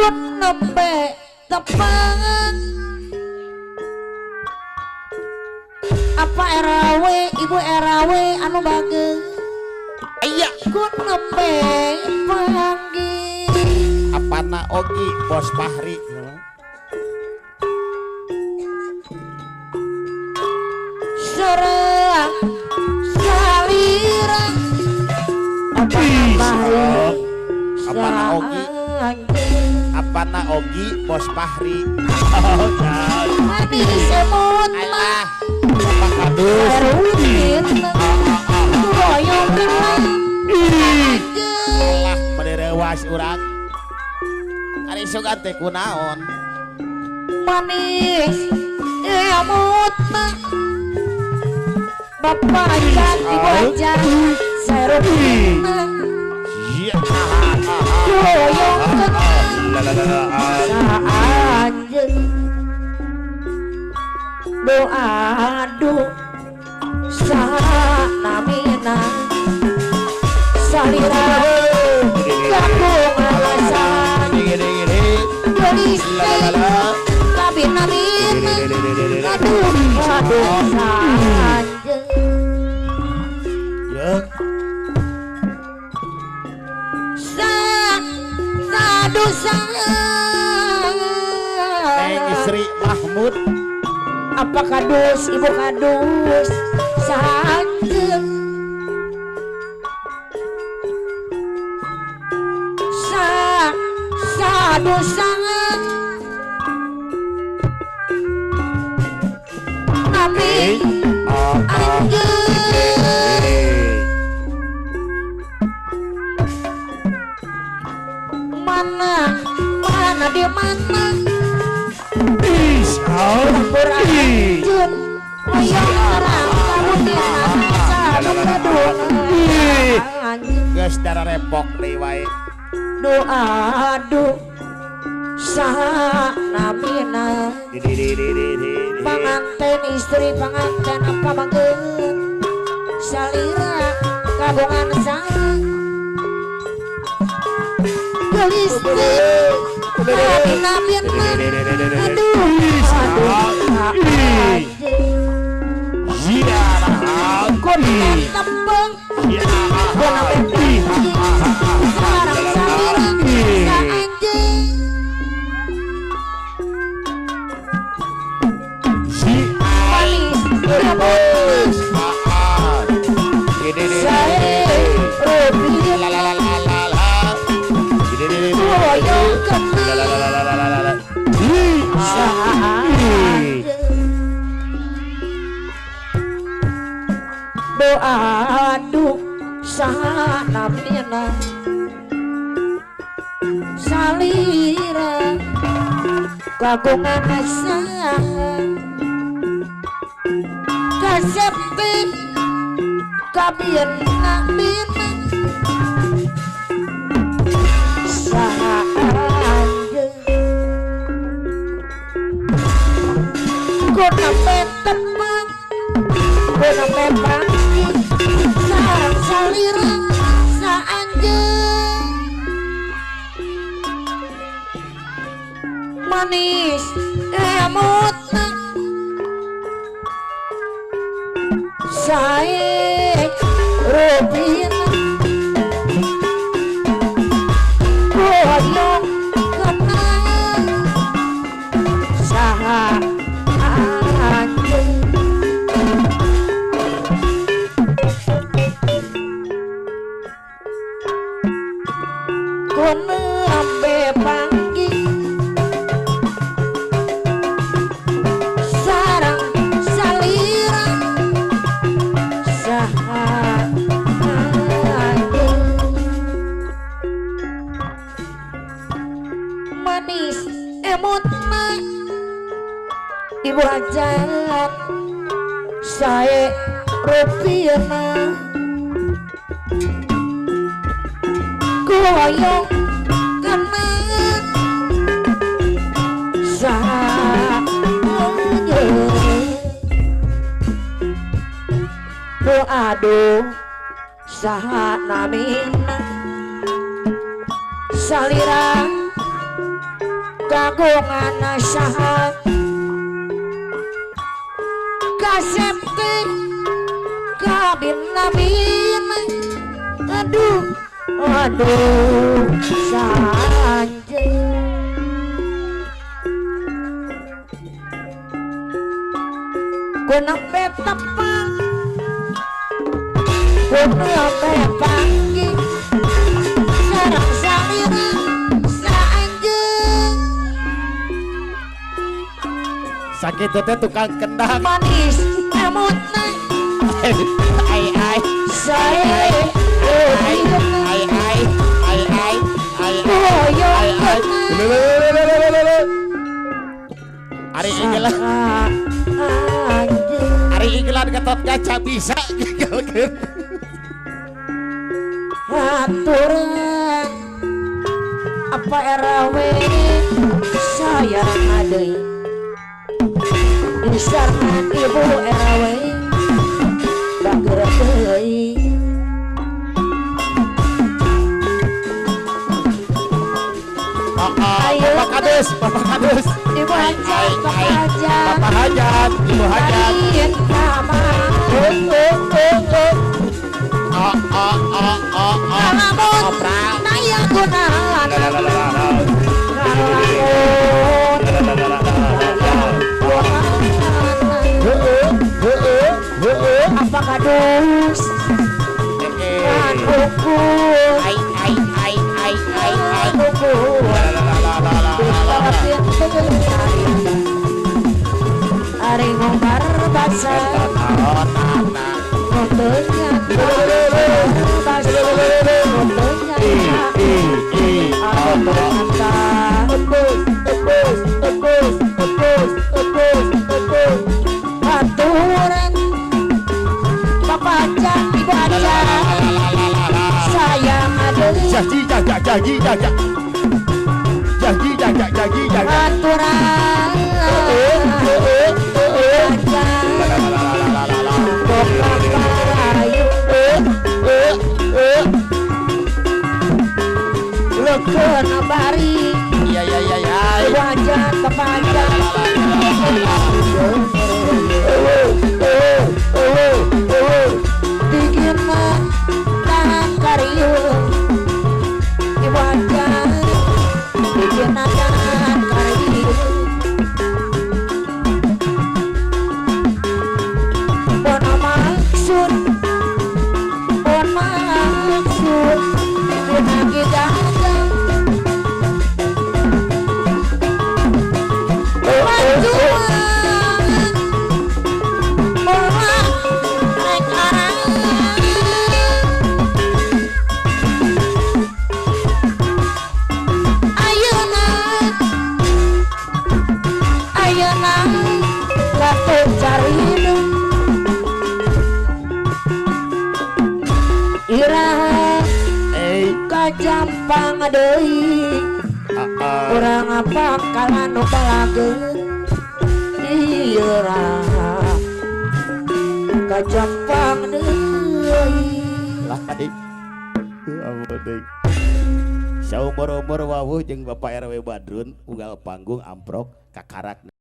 kun nembe tepangan apa RW ibu RW anu bageng iya kun nembe panggil apana Ogi bos Fahri serang salira apana Ogi apana Ogi bos Fahri manis semut alah apa kadus rutin goyong kelang alah menderewas urang ari sugan teh kunaon manis emut bapak ajan ibu ajan serutin iya goyong kelang saanjeun doa adu sanamina salira kampung alasan gelis labin namin aduh aduh sanjeun ya sadu Neng Isri Mahmud apa kadus ibu kadus sanjeun sadu nami anjeun mana di mana campur anjun wayang terang kamu di mana salam kedua geus dara repok deui wae doa adu sanamina panganten istri panganten apa bageng salira kagungan sang gelis nabi aduh kun tembeng sarang salira saanjeun manis rebus saya rupi goyong kelang doa adu sanamina salira kagungan sang kasepi kabirna bina saanjeun kuna petepang kuna pepangin sarang salira saanjeun manis emutna sae rupina goyong kenang saha anjeun kono ambe panggi sarang salira saha anjeun manis emutna ibu ajan sae rupiana goyong kenang saanjeun doa do saha namina salira kagungan saha kasepti kabin-nabin aduh aduh sanjeng kuna betapang kuna bepanggi sarang salira sanjeng sakit teh tukang kendang manis emutna ai saya Ari iklan Ari iklan ketot kaca bisa gagalkeun aturan apa RW saya ngadei disarkan ibu RW bager deui Bapak Kades ibu hajat Bapak Hajat Ibu Hajat lain kamar kalamun naya gunahan apa kadus kan ukur Ari ngombar basa Ngotenya basa Ngotenya Aku berkata Aturan Bapak aja Ibu aja Sayang ada aturan lekun bari wajah kepanjang bikin tahan karyun wajah bikin tahan karyun bona maksud binagi gajah bantuan bola naik arang ayeuna latu cari hidup iraha kajampang deui urang apa kalanu balageun iraha kajampang deui lain ampun deui saumur-umur wawuh jeung Bapak RW Badrun unggal panggung amprok kakarak